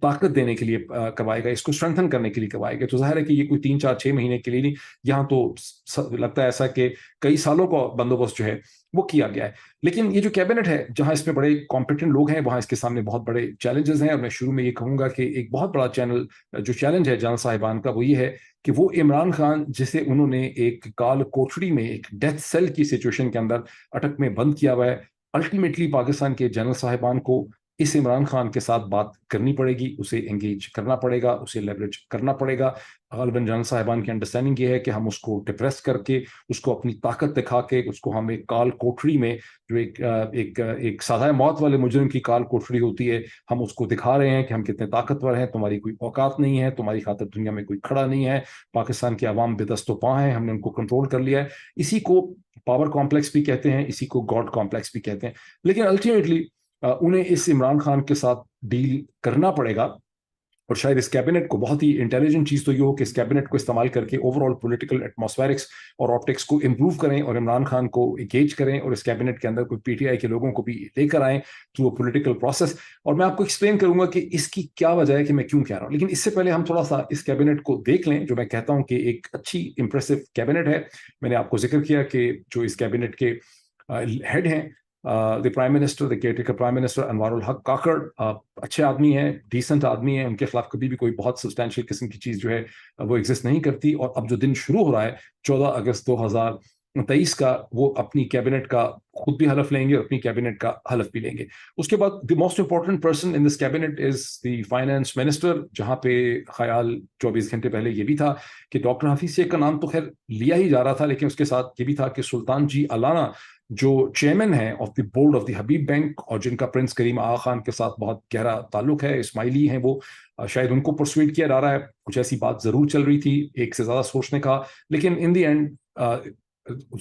طاقت دینے کے لیے کروائے گا, اس کو اسٹرینتھن کرنے کے لیے کروائے گا. تو ظاہر ہے کہ یہ کوئی 3 4 6 مہینے کے لیے نہیں, یہاں تو لگتا ہے ایسا کہ کئی سالوں کا بندوبست جو ہے وہ کیا گیا ہے. لیکن یہ جو کیبنٹ ہے, جہاں اس میں بڑے کمپیٹنٹ لوگ ہیں, وہاں اس کے سامنے بہت بڑے چیلنجز ہیں. اور میں شروع میں یہ کہوں گا کہ ایک بہت بڑا جو چیلنج ہے جنرل صاحبان کا, وہ یہ ہے کہ وہ عمران خان, جسے انہوں نے ایک کال کوٹڑی میں, ایک ڈیتھ سیل کی سچویشن کے اندر اٹک میں بند کیا ہوا ہے, الٹیمیٹلی پاکستان کے جنرل صاحبان کو اس عمران خان کے ساتھ بات کرنی پڑے گی, اسے انگیج کرنا پڑے گا, اسے لیوریج کرنا پڑے گا. غالباً جنرل صاحبان کی انڈرسٹینڈنگ یہ ہے کہ ہم اس کو ڈپریس کر کے, اس کو اپنی طاقت دکھا کے, اس کو ہم ایک کال کوٹڑی میں, جو ایک سزائے موت والے مجرم کی کال کوٹڑی ہوتی ہے, ہم اس کو دکھا رہے ہیں کہ ہم کتنے طاقتور ہیں, تمہاری کوئی اوقات نہیں ہے, تمہاری خاطر دنیا میں کوئی کھڑا نہیں ہے, پاکستان کے عوام بے دست و پاں ہیں, ہم نے ان کو کنٹرول کر لیا ہے. اسی کو پاور کمپلیکس بھی کہتے ہیں, اسی کو گاڈ کمپلیکس بھی کہتے ہیں. لیکن الٹیمیٹلی انہیں اس عمران خان کے ساتھ ڈیل کرنا پڑے گا. اور شاید اس کیبنٹ کو, بہت ہی انٹیلیجنٹ چیز تو یہ ہو کہ اس کیبنٹ کو استعمال کر کے اوور آل پولیٹیکل ایٹماسفیرکس اور آپٹکس کو امپروو کریں, اور عمران خان کو انگیج کریں, اور اس کیبنٹ کے اندر کوئی پی ٹی آئی کے لوگوں کو بھی لے کر آئیں تھرو پولیٹیکل پروسیس. اور میں آپ کو ایکسپلین کروں گا کہ اس کی کیا وجہ ہے کہ میں کیوں کہہ رہا ہوں. لیکن اس سے پہلے ہم تھوڑا سا اس کیبنٹ کو دیکھ لیں, جو میں کہتا ہوں کہ ایک اچھی امپریسو کیبنٹ ہے. میں نے آپ کو ذکر کیا کہ جو اس کیبنٹ کے ہیڈ ہیں, the prime minister, the caretaker prime minister Anwaar ul-Haq Kakar, اچھے آدمی ہیں, ڈیسنٹ آدمی ہیں, ان کے خلاف کبھی بھی کوئی بہت سبسٹینشیل قسم کی چیز جو ہے وہ ایگزسٹ نہیں کرتی. اور اب جو دن شروع ہو رہا ہے 14 اگست 2023 کا, وہ اپنی کیبنٹ کا خود بھی حلف لیں گے اور اپنی کیبنٹ کا حلف بھی لیں گے. اس کے بعد the most important person in this cabinet is the finance minister, جہاں پہ خیال 24 گھنٹے پہلے یہ بھی تھا کہ ڈاکٹر حفیظ شیخ کا نام تو خیر لیا ہی جا رہا تھا, لیکن اس کے ساتھ یہ بھی تھا کہ سلطان جی علانہ, جو چیئرمین ہیں of the board of the Habib bank, اور جن کا پرنس کریم آغا خان کے ساتھ بہت گہرا تعلق ہے, اسماعیلی ہیں وہ, شاید ان کو پرسویٹ کیا جا رہا ہے. کچھ ایسی بات ضرور چل رہی تھی, ایک سے زیادہ سورس نے کہا, لیکن ان دی اینڈ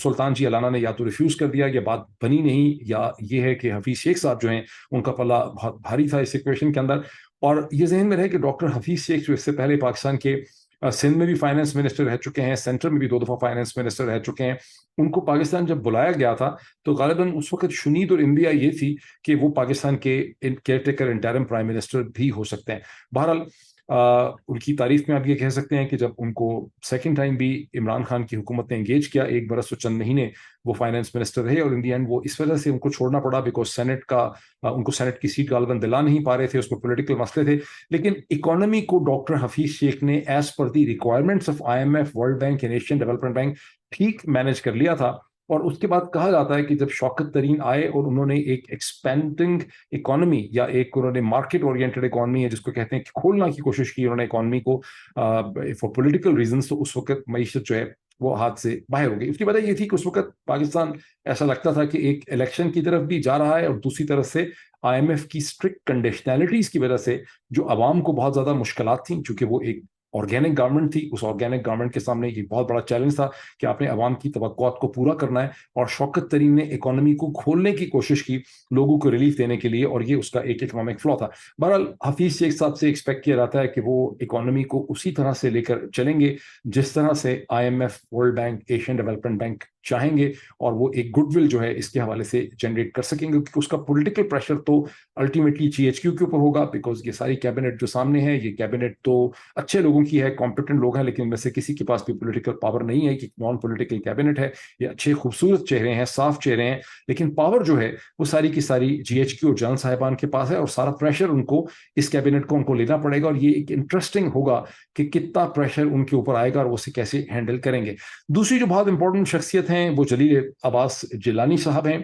سلطان جی علانہ نے یا تو ریفیوز کر دیا, یا بات بنی نہیں, یا یہ ہے کہ حفیظ شیخ صاحب جو ہیں ان کا پلہ بہت بھاری تھا اس ایکویشن کے اندر. اور یہ ذہن میں رہے کہ ڈاکٹر حفیظ شیخ جو اس سے پہلے پاکستان کے سندھ میں بھی فائنانس منسٹر رہ چکے ہیں, سینٹر میں بھی 2 دفعہ فائنانس منسٹر رہ چکے ہیں, ان کو پاکستان جب بلایا گیا تھا تو غالباً اس وقت شنید اور اندیا یہ تھی کہ وہ پاکستان کے care taker interim prime minister بھی ہو سکتے ہیں. بہرحال ان کی تعریف میں آپ یہ کہہ سکتے ہیں کہ جب ان کو سیکنڈ ٹائم بھی عمران خان کی حکومت نے انگیج کیا, 1 برس و چند مہینے وہ فائنانس منسٹر رہے, اور ان دی اینڈ وہ اس وجہ سے ان کو چھوڑنا پڑا بیکاز سینٹ کا, ان کو سینٹ کی سیٹ غالباً دلا نہیں پا رہے تھے, اس میں پولیٹیکل مسئلے تھے. لیکن اکانومی کو ڈاکٹر حفیظ شیخ نے as per the requirements of IMF, world bank and Asian development bank ٹھیک مینج کر لیا تھا. اور اس کے بعد کہا جاتا ہے کہ جب شوکت ترین آئے اور انہوں نے ایک ایکسپینڈنگ اکانومی, یا ایک انہوں نے مارکیٹ اورینٹڈ اکانومی ہے جس کو کہتے ہیں کہ کھولنا کی کوشش کی انہوں نے اکانومی کو فار پولیٹیکل ریزنس, تو اس وقت معیشت جو ہے وہ ہاتھ سے باہر ہو گئی. اس کی وجہ یہ تھی کہ اس وقت پاکستان ایسا لگتا تھا کہ ایک الیکشن کی طرف بھی جا رہا ہے, اور دوسری طرف سے IMF کی اسٹرکٹ کنڈیشنلٹیز کی وجہ سے جو عوام کو بہت زیادہ مشکلات تھیں, چونکہ وہ ایک آرگینک گورنمنٹ تھی, اس آرگینک گورنمنٹ کے سامنے یہ بہت بڑا چیلنج تھا کہ آپ نے عوام کی توقعات کو پورا کرنا ہے. اور شوکت ترین نے اکانومی کو کھولنے کی کوشش کی لوگوں کو ریلیف دینے کے لیے, اور یہ اس کا ایک اکنامک فلو تھا. بہرحال حفیظ شیخ صاحب سے ایکسپیکٹ کیا جاتا ہے کہ وہ اکانومی کو اسی طرح سے لے کر چلیں گے جس طرح سے IMF, world bank, Asian development bank چاہیں گے, اور وہ ایک گڈ ول جو ہے اس کے حوالے سے جنریٹ کر سکیں گے, کیونکہ اس کا پولیٹیکل پریشر تو الٹیمیٹلی GHQ کے اوپر ہوگا, بیکاز یہ ساری کیبنٹ جو سامنے ہے, یہ کیبنٹ تو اچھے لوگوں کی ہے, کمپیٹنٹ لوگ ہیں, لیکن ان میں سے کسی کے پاس بھی پولیٹیکل پاور نہیں ہے کہ نان پولیٹیکل کیبنٹ ہے. یہ اچھے خوبصورت چہرے ہیں, صاف چہرے ہیں, لیکن پاور جو ہے وہ ساری کی ساری GHQ اور جنرل صاحبان کے پاس ہے, اور سارا پریشر ان کو اس کیبنٹ کو ان کو لینا پڑے گا. اور یہ ایک انٹرسٹنگ ہوگا کہ کتنا پریشر ان کے اوپر آئے گا اور وہ اسے کیسے ہینڈل کریں گے. دوسری جو بہت امپورٹنٹ شخصیت ہیں وہ جلیل عباس جیلانی صاحب ہیں.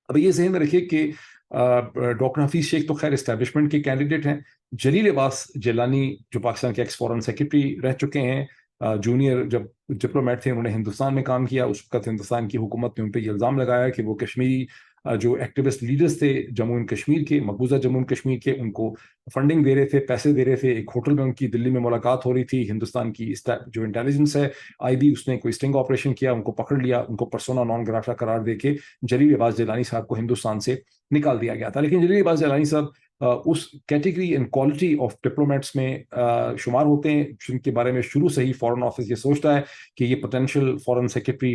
اب یہ ذہن میں رکھیے کہ ڈاکٹر حفیظ شیخ تو خیر اسٹیبلشمنٹ کے کینڈیڈیٹ ہیں, جلیل عباس جیلانی جو پاکستان کے ایکس فارن سیکرٹری رہ چکے ہیں, جونیئر جب ڈپلومیٹ تھے, انہوں نے ہندوستان میں کام کیا. اس وقت ہندوستان کی حکومت نے ان پہ یہ الزام لگایا کہ وہ کشمیری جو ایکٹیوسٹ لیڈرز تھے جموں اینڈ کشمیر کے, مقبوضہ جموں اینڈ کشمیر کے, ان کو فنڈنگ دے رہے تھے, پیسے دے رہے تھے. ایک ہوٹل میں ان کی دلی میں ملاقات ہو رہی تھی, ہندوستان کی جو انٹیلیجنس ہے IB, اس نے کوئی اسٹنگ آپریشن کیا, ان کو پکڑ لیا, ان کو پرسونا نان گراٹا قرار دے کے جلیل عباس جیلانی صاحب کو ہندوستان سے نکال دیا گیا تھا. لیکن جلیل عباس جیلانی صاحب اس category and quality of diplomats میں شمار ہوتے ہیں جن کے بارے میں شروع سے ہی فارن آفس یہ سوچتا ہے کہ یہ پوٹینشیل فارن سیکرٹری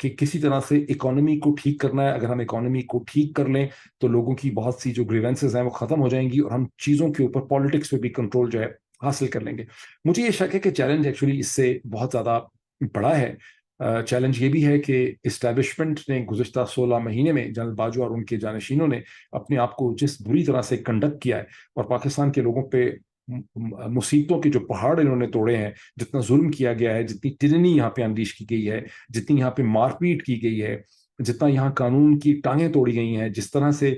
کہ کسی طرح سے اکانومی کو ٹھیک کرنا ہے. اگر ہم اکانومی کو ٹھیک کر لیں تو لوگوں کی بہت سی جو گریونسز ہیں وہ ختم ہو جائیں گی اور ہم چیزوں کے اوپر پالیٹکس پہ بھی کنٹرول جو ہے حاصل کر لیں گے. مجھے یہ شک ہے کہ چیلنج ایکچولی اس سے بہت زیادہ بڑا ہے. چیلنج یہ بھی ہے کہ اسٹیبلشمنٹ نے گزشتہ 16 مہینے میں جنرل باجوہ اور ان کے جانشینوں نے اپنے آپ کو جس بری طرح سے کنڈکٹ کیا ہے اور پاکستان کے لوگوں پہ مصیبتوں کے جو پہاڑ انہوں نے توڑے ہیں, جتنا ظلم کیا گیا ہے, جتنی ٹرنی یہاں پہ انلیش کی گئی ہے, جتنی یہاں پہ مار پیٹ کی گئی ہے, جتنا یہاں قانون کی ٹانگیں توڑی گئی ہیں, جس طرح سے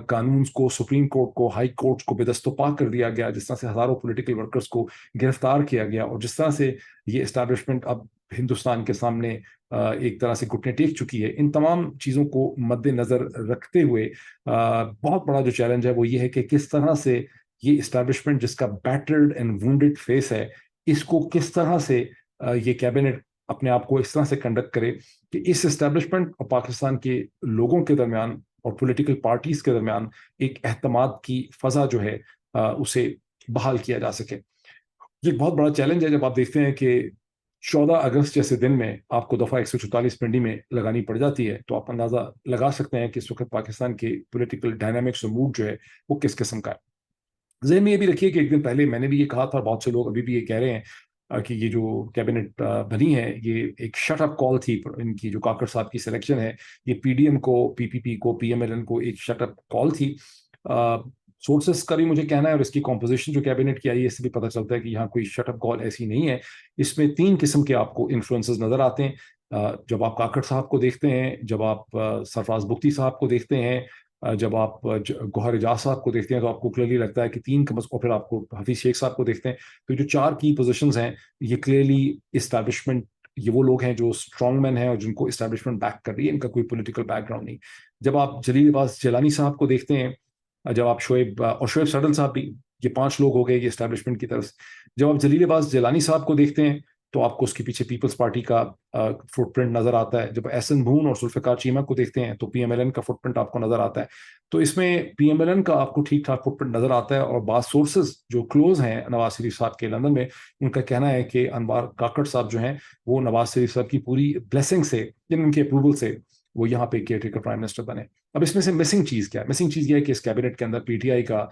قانون کو, سپریم کورٹ کو, ہائی کورٹ کو بے دست و پاک کر دیا گیا, جس طرح سے ہزاروں پولیٹیکل ورکرز کو گرفتار کیا گیا, اور جس طرح سے یہ اسٹیبلشمنٹ اب ہندوستان کے سامنے ایک طرح سے گھٹنے ٹیک چکی ہے, ان تمام چیزوں کو مد نظر رکھتے ہوئے بہت بڑا جو چیلنج ہے وہ یہ ہے کہ کس طرح سے یہ اسٹیبلشمنٹ جس کا بیٹرڈ اینڈ وونڈڈ فیس ہے, اس کو کس طرح سے یہ کیبنٹ اپنے آپ کو اس طرح سے کنڈکٹ کرے کہ اس اسٹیبلشمنٹ اور پاکستان کے لوگوں کے درمیان اور پولیٹیکل پارٹیز کے درمیان ایک اعتماد کی فضا جو ہے اسے بحال کیا جا سکے. یہ ایک بہت بڑا چیلنج ہے جب آپ دیکھتے ہیں کہ 14 اگست جیسے دن میں آپ کو دفعہ 144 پنڈی میں لگانی پڑ جاتی ہے, تو آپ اندازہ لگا سکتے ہیں کہ اس وقت پاکستان کے پولیٹیکل ڈائنامکس اور موڈ جو ہے وہ کس قسم کا ہے. ذہن میں یہ بھی رکھیے کہ ایک دن پہلے میں نے بھی یہ کہا تھا, بہت سے لوگ ابھی بھی یہ کہہ رہے ہیں کہ یہ جو کیبنٹ بنی ہے یہ ایک شٹ اپ کال تھی. ان کی جو کاکڑ صاحب کی سلیکشن ہے یہ پی ڈی ایم کو, پی پی پی کو, پی ایم ایل این کو ایک شٹ اپ کال تھی. سورسز کا بھی مجھے کہنا ہے اور اس کی کمپوزیشن جو کیبنٹ کی آئی ہے اس سے بھی پتہ چلتا ہے کہ یہاں کوئی شٹ اپ کال ایسی نہیں ہے. اس میں 3 قسم کے آپ کو انفلوئنسز نظر آتے ہیں. جب آپ کاکڑ صاحب کو دیکھتے ہیں, جب آپ سرفراز بگٹی صاحب کو دیکھتے ہیں, جب آپ گوہر اعجاز صاحب کو دیکھتے ہیں, تو آپ کو کلیئرلی لگتا ہے کہ 3 کم از کم, پھر آپ کو حفیظ شیخ صاحب کو دیکھتے ہیں, تو جو 4 کی پوزیشنز ہیں یہ کلیئرلی اسٹیبلشمنٹ, یہ وہ لوگ ہیں جو اسٹرانگ مین ہیں اور جن کو اسٹیبلشمنٹ بیک کر رہی ہے, ان کا کوئی پولیٹیکل بیک گراؤنڈ نہیں. جب آپ جلیل عباس جیلانی صاحب کو دیکھتے ہیں, جب آپ شعیب سڈل صاحب بھی, یہ 5 لوگ ہو گئے یہ اسٹیبلشمنٹ کی طرف سے. جب آپ جلیل عباس جیلانی صاحب کو دیکھتے ہیں تو آپ کو اس کے پیچھے پیپلز پارٹی کا فٹ پرنٹ نظر آتا ہے. جب احسن بھون اور ذوالفقار چیمہ کو دیکھتے ہیں تو پی ایم ایل این کا فٹ پرنٹ آپ کو نظر آتا ہے. تو اس میں پی ایم ایل این کا آپ کو ٹھیک ٹھاک فٹ پرنٹ نظر آتا ہے, اور بعض سورسز جو کلوز ہیں نواز شریف صاحب کے لندن میں, ان کا کہنا ہے کہ انوار کاکڑ صاحب جو ہیں وہ نواز شریف صاحب کی پوری بلیسنگ سے, ان کے اپروول سے وہ یہاں پہ کیئر ٹیکر پرائم منسٹر بنے. اب اس میں سے مسنگ چیز کیا ہے؟ مسنگ چیز یہ ہے کہ اس کیبنٹ کے اندر پی ٹی آئی کا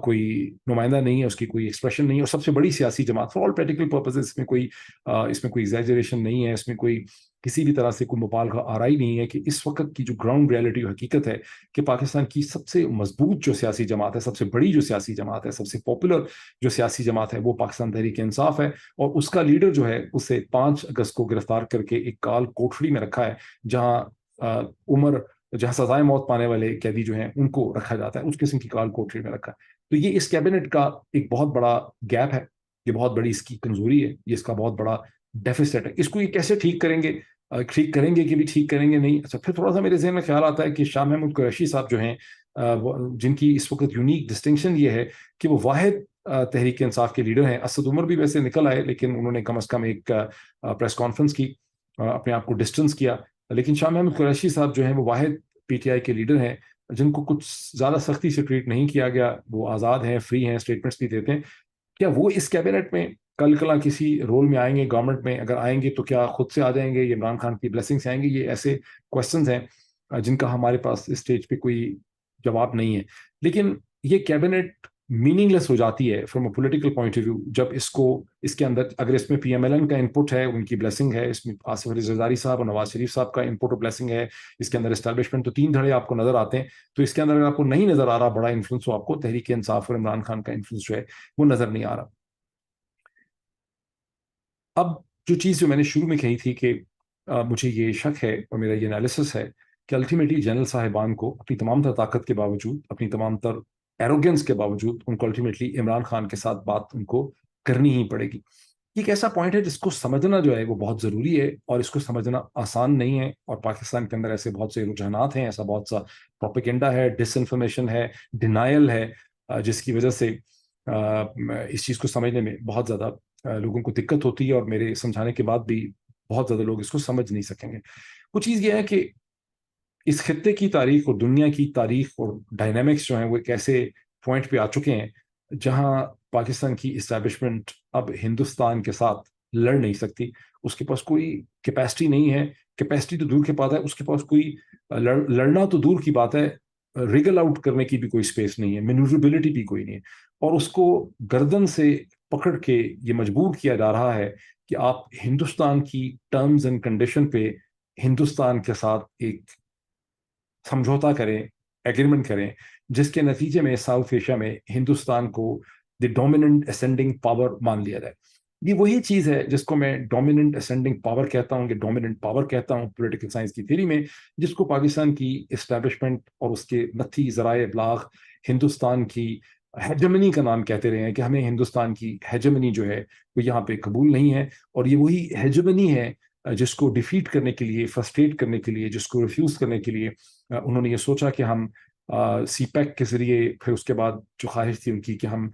کوئی نمائندہ نہیں ہے, اس کی کوئی ایکسپریشن نہیں ہے, اور سب سے بڑی سیاسی جماعت فار آل پریکٹیکل پرپزز اس میں کوئی ایگزیجریشن نہیں ہے, اس میں کوئی کسی بھی طرح سے کوئی مبالغہ آرائی نہیں ہے کہ اس وقت کی جو گراؤنڈ ریالٹی اور حقیقت ہے کہ پاکستان کی سب سے مضبوط جو سیاسی جماعت ہے, سب سے بڑی جو سیاسی جماعت ہے, سب سے پاپولر جو سیاسی جماعت ہے وہ پاکستان تحریک انصاف ہے, اور اس کا لیڈر جو ہے اسے 5 اگست کو گرفتار کر کے ایک کال کوٹڑی میں رکھا ہے جہاں سزائے موت پانے والے قیدی جو ہیں ان کو رکھا جاتا ہے, اس قسم کی کال کوٹری میں رکھا ہے. تو یہ اس کیبنٹ کا ایک بہت بڑا گیپ ہے, یہ بہت بڑی اس کی کمزوری ہے, یہ اس کا بہت بڑا ڈیفیسٹ ہے. اس کو یہ کیسے ٹھیک کریں گے کہ بھی ٹھیک کریں گے نہیں. اچھا, پھر تھوڑا سا میرے ذہن میں خیال آتا ہے کہ شاہ محمود قریشی صاحب جو ہیں جن کی اس وقت یونیک ڈسٹنکشن یہ ہے کہ وہ واحد تحریک انصاف کے لیڈر ہیں. اسد عمر بھی ویسے نکل آئے لیکن انہوں نے کم از کم ایک پریس کانفرنس کی, اپنے آپ کو ڈسٹنس کیا, لیکن شاہ محمود قریشی صاحب جو ہیں وہ واحد پی ٹی آئی کے لیڈر ہیں جن کو کچھ زیادہ سختی سے ٹریٹ نہیں کیا گیا. وہ آزاد ہیں, فری ہیں, اسٹیٹمنٹس بھی دیتے ہیں. کیا وہ اس کیبنٹ میں کل کلا کسی رول میں آئیں گے؟ گورنمنٹ میں اگر آئیں گے تو کیا خود سے آ جائیں گے, یہ عمران خان کی بلیسنگ سے آئیں گے؟ یہ ایسے کوشچنز ہیں جن کا ہمارے پاس اس اسٹیج پہ کوئی جواب نہیں ہے. لیکن یہ کیبنٹ میننگ لیس ہو جاتی ہے from a political point of view جب اس کے اندر اگر اس میں پی ایم ایل این کا انپٹ ہے, ان کی بلیسنگ ہے, اس میں آصف علی زرداری صاحب اور نواز شریف صاحب کا انپٹ اور بلیسنگ ہے, اس کے اندر اسٹیبلشمنٹ, تو 3 دھڑے آپ کو نظر آتے ہیں. تو اس کے اندر اگر آپ کو نہیں نظر آ رہا بڑا انفلوئنس, تو آپ کو تحریک انصاف اور عمران خان کا انفلوئنس جو ہے وہ نظر نہیں آ رہا. اب جو چیز جو میں نے شروع میں کہی تھی کہ مجھے یہ شک ہے اور میرا یہ انالیسس ہے کہ الٹیمیٹلی جنرل صاحبان کو اپنی تمام تر طاقت کے باوجود, اپنی تمام تر ایروگنس کے باوجود, ان کو الٹیمیٹلی عمران خان کے ساتھ بات ان کو کرنی ہی پڑے گی. یہ ایک ایسا پوائنٹ ہے جس کو سمجھنا جو ہے وہ بہت ضروری ہے, اور اس کو سمجھنا آسان نہیں ہے. اور پاکستان کے اندر ایسے بہت سے رجحانات ہیں, ایسا بہت سا پروپیگنڈا ہے, ڈس انفارمیشن ہے, ڈینائل ہے, جس کی وجہ سے اس چیز کو سمجھنے میں بہت زیادہ لوگوں کو دقت ہوتی ہے, اور میرے سمجھانے کے بعد بھی بہت زیادہ لوگ اس کو سمجھ نہیں سکیں گے. وہ چیز یہ ہے کہ اس خطے کی تاریخ اور دنیا کی تاریخ اور ڈائنامکس جو ہیں وہ ایک ایسے پوائنٹ پہ آ چکے ہیں جہاں پاکستان کی اسٹیبلشمنٹ اب ہندوستان کے ساتھ لڑ نہیں سکتی, اس کے پاس کوئی کیپیسٹی نہیں ہے. کیپیسٹی تو دور کی بات ہے, اس کے پاس کوئی لڑنا تو دور کی بات ہے, ریگل آؤٹ کرنے کی بھی کوئی اسپیس نہیں ہے, مینووربلٹی بھی کوئی نہیں ہے. اور اس کو گردن سے پکڑ کے یہ مجبور کیا جا رہا ہے کہ آپ ہندوستان کی ٹرمز اینڈ کنڈیشن پہ ہندوستان کے ساتھ ایک سمجھوتا کریں, ایگریمنٹ کریں, جس کے نتیجے میں ساؤتھ ایشیا میں ہندوستان کو دی ڈومیننٹ اسینڈنگ پاور مان لیا جائے. یہ وہی چیز ہے جس کو میں ڈومیننٹ اسینڈنگ پاور کہتا ہوں, کہ ڈومیننٹ پاور کہتا ہوں پولیٹیکل سائنس کی تھیوری میں, جس کو پاکستان کی اسٹیبلشمنٹ اور اس کے نتھی ذرائع ابلاغ ہندوستان کی ہیجمنی کا نام کہتے رہے ہیں, کہ ہمیں ہندوستان کی ہیجمنی جو ہے وہ یہاں پہ قبول نہیں ہے. اور یہ وہی ہیجمنی ہے جس کو ڈیفیٹ کرنے کے لیے, فرسٹریٹ کرنے کے لیے, جس کو ریفیوز کرنے کے لیے انہوں نے یہ سوچا کہ ہم سی پیک کے ذریعے, پھر اس کے بعد جو خواہش تھی ان کی کہ ہم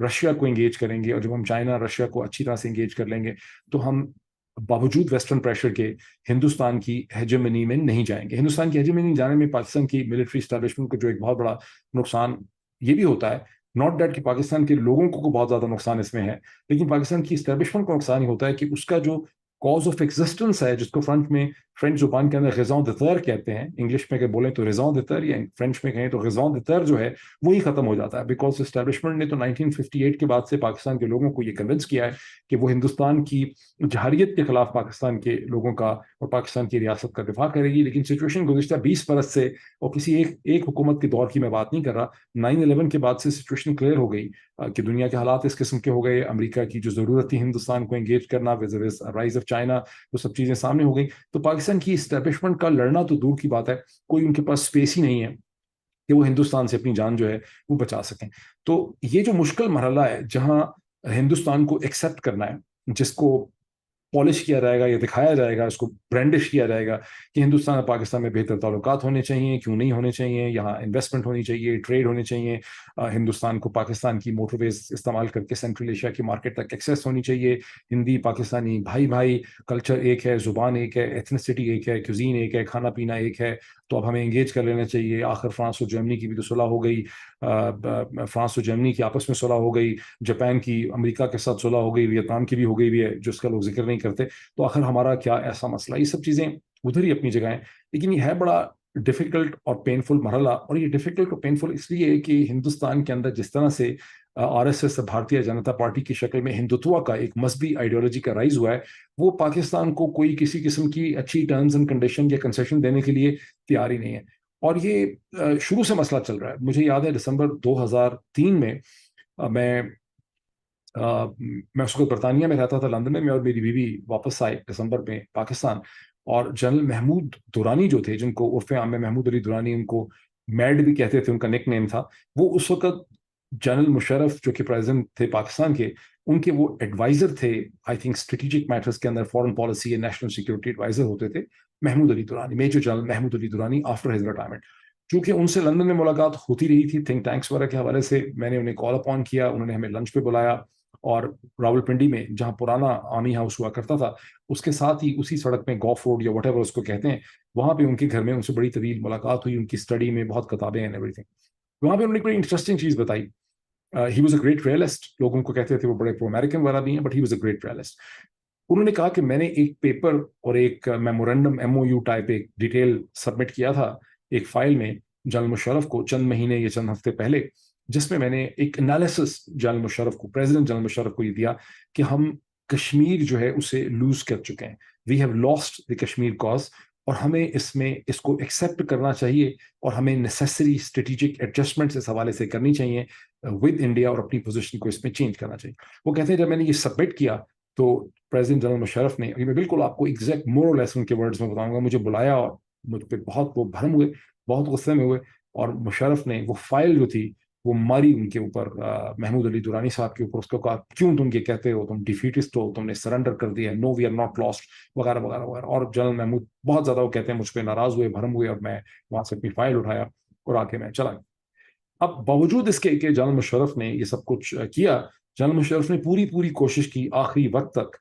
رشیا کو انگیج کریں گے, اور جب ہم چائنا رشیا کو اچھی طرح سے انگیج کر لیں گے تو ہم باوجود ویسٹرن پریشر کے ہندوستان کی ہیجمنی میں نہیں جائیں گے. ہندوستان کی ہیجمنی جانے میں پاکستان کی ملٹری اسٹیبلشمنٹ کو جو ایک بہت بڑا نقصان یہ بھی ہوتا ہے, ناٹ دیٹ کہ پاکستان کے لوگوں کو بہت زیادہ نقصان اس میں ہے, لیکن پاکستان کی اسٹیبلشمنٹ کو نقصان ہی ہوتا ہے کہ اس کا جو کاز آف ایگزسٹنس ہے, جس کو فرینچ زبان کے اندر غزاں دتر کہتے ہیں, انگلش میں اگر بولیں تو ریزاں دتر, یا فرینچ میں کہیں تو غزاں دتر جو ہے وہی ختم ہو جاتا ہے. بیکاز اسٹیبلشمنٹ نے تو 1958 کے بعد سے پاکستان کے لوگوں کو یہ کنونس کیا ہے کہ وہ ہندوستان کی جہریت کے خلاف پاکستان کے لوگوں کا اور پاکستان کی ریاست کا دفاع کرے گی. لیکن سچویشن گزشتہ 20 برس سے, اور کسی ایک حکومت کے دور کی میں بات نہیں کر رہا, 9/11 کے بعد سے سچویشن کلیئر ہو گئی کہ دنیا کے حالات اس قسم کے ہو گئے. امریکہ کی جو ضرورت تھی ہندوستان کو انگیج کرنا, رائز آف چائنا, وہ سب چیزیں سامنے ہو گئی. تو پاکستان کی اسٹیبلشمنٹ کا لڑنا تو دور کی بات ہے, کوئی ان کے پاس اسپیس ہی نہیں ہے کہ وہ ہندوستان سے اپنی جان جو ہے وہ بچا سکیں. تو یہ جو مشکل مرحلہ ہے جہاں ہندوستان کو ایکسیپٹ کرنا ہے, جس کو پالش کیا جائے گا یا دکھایا جائے گا, اس کو برانڈش کیا جائے گا کہ ہندوستان اور پاکستان میں بہتر تعلقات ہونے چاہیے, کیوں نہیں ہونے چاہیے, یہاں انویسٹمنٹ ہونی چاہیے, ٹریڈ ہونی چاہیے, ہندوستان کو پاکستان کی موٹر ویز استعمال کر کے سینٹرل ایشیا کی مارکیٹ تک ایکسیس ہونی چاہیے, ہندی پاکستانی بھائی بھائی, کلچر ایک ہے, زبان ایک ہے, ایتھنسٹی ایک ہے, کیوزین ایک ہے, کھانا پینا ایک ہے, تو اب ہمیں انگیج کر لینا چاہیے. آخر فرانس اور جرمنی کی بھی تو صلح ہو گئی, فرانس اور جرمنی کی آپس میں صلح ہو گئی, جاپان کی امریکہ کے ساتھ صلح ہو گئی, ویتنام کی بھی ہو گئی بھی ہے, جس کا لوگ ذکر نہیں کرتے. تو آخر ہمارا کیا ایسا مسئلہ, یہ سب چیزیں ادھر ہی اپنی جگہ ہیں. لیکن یہ ہے بڑا ڈیفیکلٹ اور پینفل مرحلہ, اور یہ ڈیفیکلٹ اور پینفل اس لیے کہ ہندوستان کے اندر جس طرح سے R S S Bharatiya Janata party کی شکل میں ہندوتوا کا ایک مذہبی آئیڈیالوجی کا رائز ہوا ہے, وہ پاکستان کو کوئی کسی قسم کی اچھی ٹرمز اینڈ کنڈیشن یا کنسیشن دینے کے لیے تیار ہی نہیں ہے. اور یہ شروع سے مسئلہ چل رہا ہے. مجھے یاد ہے دسمبر 2003 میں میں اس وقت برطانیہ میں رہتا تھا, لندن میں اور میری بیوی واپس آئے دسمبر میں پاکستان, اور جنرل محمود دورانی جو تھے, جن کو عرف عام میں محمود علی دورانی, ان کو میڈ بھی کہتے تھے, ان کا نک نیم تھا, وہ اس وقت جنرل مشرف جو کہ پریزیڈنٹ تھے پاکستان کے, ان کے وہ ایڈوائزر تھے, آئی تھنک اسٹریٹجک میٹرز کے اندر, فارن پالیسی یا نیشنل سیکورٹی ایڈوائزر ہوتے تھے محمود علی دورانی, میجر جنرل محمود علی دورانی آفٹر ہز ریٹائرمنٹ. چونکہ ان سے لندن میں ملاقات ہوتی رہی تھی تھنک ٹینکس وغیرہ کے حوالے سے, میں نے انہیں کال اپون کیا, انہوں نے ہمیں لنچ پہ بلایا, اور راولپنڈی میں جہاں پرانا آرمی ہاؤس ہوا کرتا تھا, اس کے ساتھ ہی اسی سڑک میں گوف روڈ یا وٹ ایور اس کو کہتے ہیں, وہاں پہ ان کے گھر میں ان سے بڑی طویل ملاقات ہوئی, ان کی اسٹڈی میں بہت کتابیں ہیں ایوری تھنگ. وہاں پہ انہوں نے بڑی انٹرسٹنگ چیز بتائی. He was a great realist, لوگوں کو کہتے تھے وہ بڑے پرو امیرکن وغیرہ بھی ہیں, but he was a great realist. انہوں نے کہا کہ میں نے ایک پیپر اور ایک میمورینڈم MOU ٹائپ ایک ڈیٹیل سبمٹ کیا تھا ایک فائل میں جنرل مشرف کو چند مہینے یا چند ہفتے پہلے, جس میں نے ایک انالیسس جنرل مشرف کو, پریزیڈنٹ جنرل مشرف کو یہ دیا کہ ہم کشمیر جو ہے اسے لوز کر چکے ہیں, we have lost the Kashmir cause, اور ہمیں اس کو ایکسیپٹ کرنا چاہیے, اور ہمیں نیسیسری اسٹریٹجک ایڈجسٹمنٹس اس حوالے سے کرنی چاہیے ود انڈیا, اور اپنی پوزیشن کو اس میں چینج کرنا چاہیے. وہ کہتے ہیں جب میں نے یہ سبمٹ کیا تو پریزیڈنٹ جنرل مشرف نے, میں بالکل آپ کو ایگزیکٹ مور لیس ان کے ورڈز میں بتاؤں گا, مجھے بلایا اور مجھ پہ بہت وہ بھرم ہوئے, بہت غصے میں ہوئے, اور مشرف نے وہ فائل جو تھی وہ ماری ان کے اوپر, محمود علی دورانی صاحب کے اوپر. اس کو کہا کیوں تم یہ کہتے ہو, تم ڈیفیٹسٹ ہو, تم نے سرنڈر کر دیا, نو وی آر ناٹ لاسٹ وغیرہ وغیرہ وغیرہ. اور جنرل محمود بہت زیادہ وہ کہتے ہیں مجھ پہ ناراض ہوئے, بھرم ہوئے, اور میں وہاں سے اپنی فائل اٹھایا اور آ کے میں چلا گیا. اب باوجود اس کے کہ جنرل مشرف نے یہ سب کچھ کیا, جنرل مشرف نے پوری کوشش کی آخری وقت تک,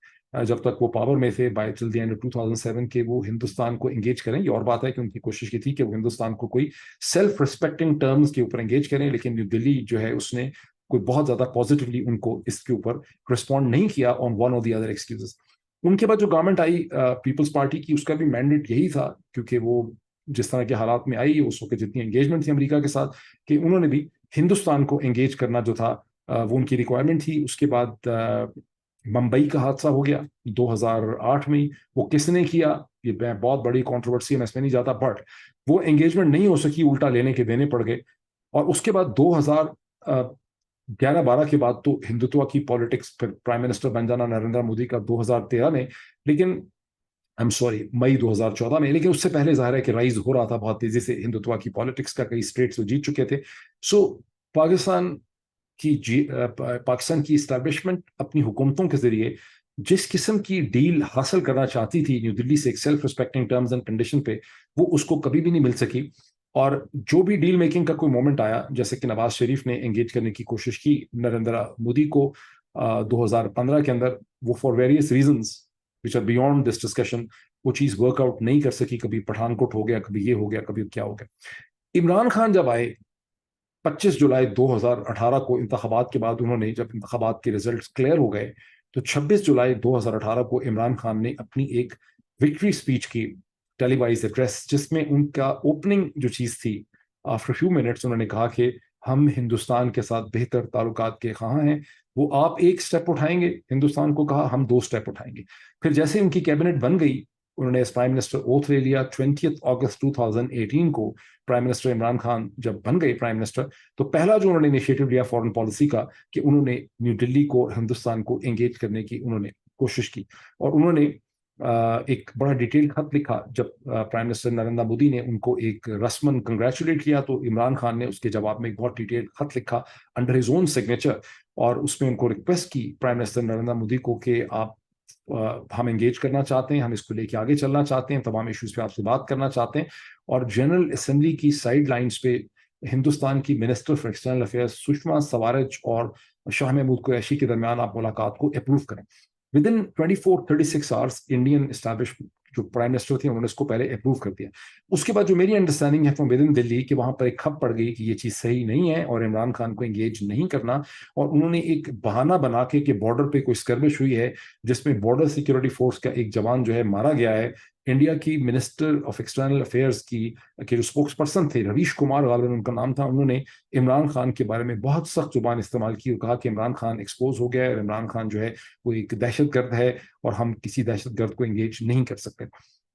جب تک وہ پاور میں تھے بائی ٹل دی اینڈ 2007 کے, وہ ہندوستان کو انگیج کریں. یہ اور بات ہے کہ ان کی کوشش کی تھی کہ وہ ہندوستان کو کوئی سیلف ریسپیکٹنگ ٹرمز کے اوپر انگیج کریں, لیکن نیو دلی جو ہے اس نے کوئی بہت زیادہ پازیٹیولی ان کو اس کے اوپر رسپونڈ نہیں کیا آن ون اور دی ادر ایکسکیوزز. ان کے بعد جو گورنمنٹ آئی پیپلز پارٹی کی، اس کا بھی مینڈیٹ یہی تھا، کیونکہ وہ جس طرح کے حالات میں آئی اس وقت جتنی انگیجمنٹ تھی امریکہ کے ساتھ، کہ انہوں نے بھی ہندوستان کو انگیج کرنا جو تھا وہ ان کی ریکوائرمنٹ تھی. اس کے بعد ممبئی کا حادثہ ہو گیا 2008 میں. وہ کس نے کیا، یہ بہت بڑی کنٹروورسی ہے، میں اس میں نہیں جاتا، بٹ وہ انگیجمنٹ نہیں ہو سکی، الٹا لینے کے دینے پڑ گئے. اور اس کے بعد 2011-12 کے بعد تو ہندوتوا کی پالیٹکس، پھر پرائم منسٹر بن جانا نریندر مودی کا 2013 میں، لیکن مئی 2014 میں. لیکن اس سے پہلے ظاہر ہے کہ رائز ہو رہا تھا بہت تیزی سے ہندوتوا کی پالیٹکس کا، کئی اسٹیٹس وہ جیت چکے تھے. سو پاکستان کی اسٹیبلشمنٹ اپنی حکومتوں کے ذریعے جس قسم کی ڈیل حاصل کرنا چاہتی تھی نیو دلی سے ایک self respecting terms and condition پہ، وہ اس کو کبھی بھی نہیں مل سکی. اور جو بھی ڈیل میکنگ کا کوئی مومنٹ آیا، جیسے کہ نواز شریف نے انگیج کرنے کی کوشش کی نریندر مودی کو 2015 کے اندر، وہ for various reasons which are beyond this discussion وہ چیز ورک آؤٹ نہیں کر سکی. کبھی پٹھان کوٹ ہو گیا، کبھی یہ ہو گیا، کبھی کیا ہو گیا. عمران خان جب آئے 25 جولائی 2018 کو انتخابات کے بعد، انہوں نے جب انتخابات کے ریزلٹس کلیئر ہو گئے تو 26 جولائی 2018 کو عمران خان نے اپنی ایک وکٹری اسپیچ کی، ٹیلی وائز ایڈریس، جس میں ان کا اوپننگ جو چیز تھی، آفٹر فیو منٹس انہوں نے کہا کہ ہم ہندوستان کے ساتھ بہتر تعلقات کے خواہاں ہیں. وہ آپ ایک سٹیپ اٹھائیں گے، ہندوستان کو کہا ہم 2 سٹیپ اٹھائیں گے. پھر جیسے ان کی کیبنٹ بن گئی، انہوں نے اس پرائم منسٹر اوتھ لے لیا. 20 اگست 2018 کو پرائم منسٹر عمران خان جب بن گئے پرائم منسٹر، تو پہلا جو انہوں نے انیشیٹو لیا فورن پالیسی کا، کہ انہوں نے نیو دلی کو، ہندوستان کو انگیج کرنے کی انہوں نے کوشش کی. اور انہوں نے ایک بڑا ڈیٹیل خط لکھا. جب پرائم منسٹر نریندر مودی نے ان کو ایک رسمن کنگریچولیٹ کیا، تو عمران خان نے اس کے جواب میں ایک بہت ڈیٹیل خط لکھا انڈر ہز اون سگنیچر، اور اس میں ان کو ریکویسٹ کی پرائم منسٹر نریندر مودی کو کہ آپ ہم انگیج کرنا چاہتے ہیں، ہم اس کو لے کے آگے چلنا چاہتے ہیں، تمام ایشوز پہ آپ سے بات کرنا چاہتے ہیں. اور جنرل اسمبلی کی سائڈ لائنز پہ ہندوستان کی minister for external affairs Sushma Swaraj اور شاہ محمود قریشی کے درمیان آپ ملاقات کو اپروو کریں. With in 24-36 hours Indian establishment جو پرائم منسٹر تھے انہوں نے اس کو پہلے اپروو کر دیا. اس کے بعد جو میری انڈرسٹینڈنگ ہے فرام ود ان دلی، کہ وہاں پر ایک کھپ پڑ گئی کہ یہ چیز صحیح نہیں ہے اور عمران خان کو انگیج نہیں کرنا. اور انہوں نے ایک بہانہ بنا کے کہ بارڈر پہ کوئی اسکرمش ہوئی ہے جس میں بارڈر سیکورٹی فورس کا ایک جوان جو ہے مارا گیا ہے. انڈیا کی منسٹر آف ایکسٹرنل افیئرز کی جو اسپوکس پرسن تھے، رویش کمار غالباً ان کا نام تھا، انہوں نے عمران خان کے بارے میں بہت سخت زبان استعمال کی اور کہا کہ عمران خان ایکسپوز ہو گیا ہے، اور عمران خان جو ہے وہ ایک دہشت گرد ہے اور ہم کسی دہشت گرد کو انگیج نہیں کر سکتے.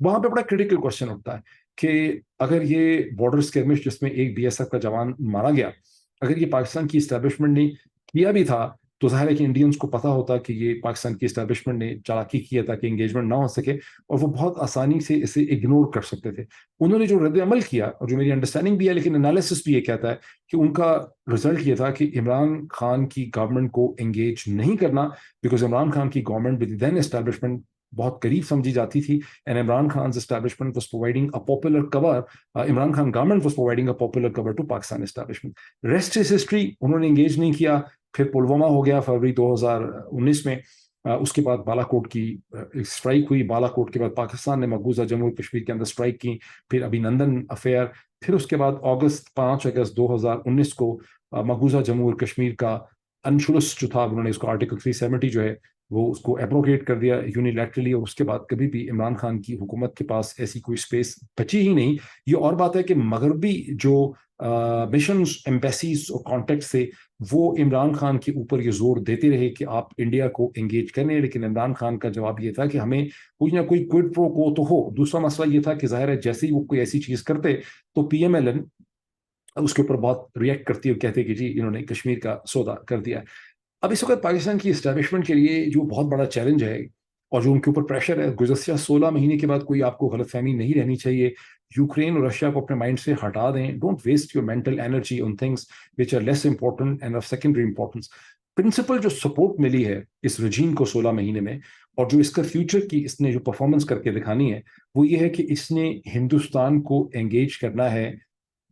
وہاں پہ بڑا کریٹیکل کوشچن اٹھتا ہے کہ اگر یہ بارڈر اسکرمش جس میں ایک بی ایس ایف کا جوان مارا گیا، اگر یہ پاکستان کی اسٹیبلشمنٹ نے کیا بھی تھا، تو ظاہر ہے کہ انڈینز کو پتا ہوتا کہ یہ پاکستان کی اسٹیبلشمنٹ نے چالاکی کیا تاکہ انگیجمنٹ نہ ہو سکے، اور وہ بہت آسانی سے اسے اگنور کر سکتے تھے. انہوں نے جو رد عمل کیا، اور جو میری انڈرسٹینڈنگ بھی ہے لیکن انالیسس بھی یہ کہتا ہے کہ ان کا رزلٹ یہ تھا کہ عمران خان کی گورنمنٹ کو انگیج نہیں کرنا، بیکاز عمران خان کی گورنمنٹ ود دین اسٹیبلشمنٹ بہت قریب سمجھی جاتی تھی. And Imran Khan's establishment was providing a popular cover. Imran Khan government was providing a popular cover to Pakistan establishment. Rest is history. انہوں نے انگیج نہیں کیا. پھر پلوامہ ہو گیا فروری 2019 میں. اس کے بعد بالا کوٹ کی اسٹرائک ہوئی. بالا کوٹ کے بعد پاکستان نے مقبوضہ جموں کشمیر کے اندر اسٹرائک کی. پھر ابھی نندن افیئر. پھر اس کے بعد 5 اگست 2019 کو مقبوضہ جموں اور کشمیر کا انشورس جو تھا، انہوں نے اس کو آرٹیکل 370 جو ہے وہ اس کو ایبروگیٹ کر دیا یونیلیٹرلی. اور اس کے بعد کبھی بھی عمران خان کی حکومت کے پاس ایسی کوئی اسپیس بچی ہی نہیں. یہ اور بات ہے کہ مغربی جو مشنز، ایمبیسیز اور کانٹیکٹس تھے، وہ عمران خان کے اوپر یہ زور دیتے رہے کہ آپ انڈیا کو انگیج کریں، لیکن عمران خان کا جواب یہ تھا کہ ہمیں کوئی نہ کوئی کوئڈ پرو کو تو ہو. دوسرا مسئلہ یہ تھا کہ ظاہر ہے جیسے ہی وہ کوئی ایسی چیز کرتے تو پی ایم ایل این اس کے اوپر بہت ریئیکٹ کرتی اور کہتے کہ جی انہوں نے کشمیر کا سودا کر دیا. اب اس وقت پاکستان کی اسٹیبلشمنٹ کے لیے جو بہت بڑا چیلنج ہے اور جو ان کے اوپر پریشر ہے، گزشتہ 16 مہینے کے بعد کوئی آپ کو غلط فہمی نہیں رہنی چاہیے. یوکرین اور رشیا کو اپنے مائنڈ سے ہٹا دیں. Don't waste your mental energy on things which are less important and of secondary importance. Principal جو سپورٹ ملی ہے اس رجیم کو 16 مہینے میں، اور جو اس کا فیوچر کی اس نے جو پرفارمنس کر کے دکھانی ہے، وہ یہ ہے کہ اس نے ہندوستان کو انگیج کرنا ہے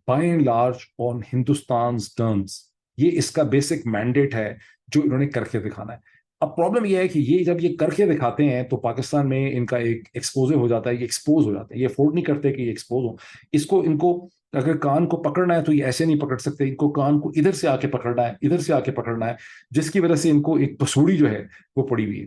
by and large on Hindustan's terms. یہ اس کا بیسک مینڈیٹ ہے جو انہوں نے کر کے دکھانا ہے. اب پرابلم یہ ہے کہ یہ جب یہ کر کے دکھاتے ہیں تو پاکستان میں ان کا ایک ایکسپوزر ہو جاتا ہے، یہ ایکسپوز ہو جاتے ہیں. یہ افورڈ نہیں کرتے کہ یہ ایکسپوز ہو. ان کو اگر کان کو پکڑنا ہے تو یہ ایسے نہیں پکڑ سکتے. ان کو کان کو ادھر سے آ کے پکڑنا ہے، ادھر سے آ کے پکڑنا ہے، جس کی وجہ سے ان کو ایک پسوڑی جو ہے وہ پڑی ہوئی ہے.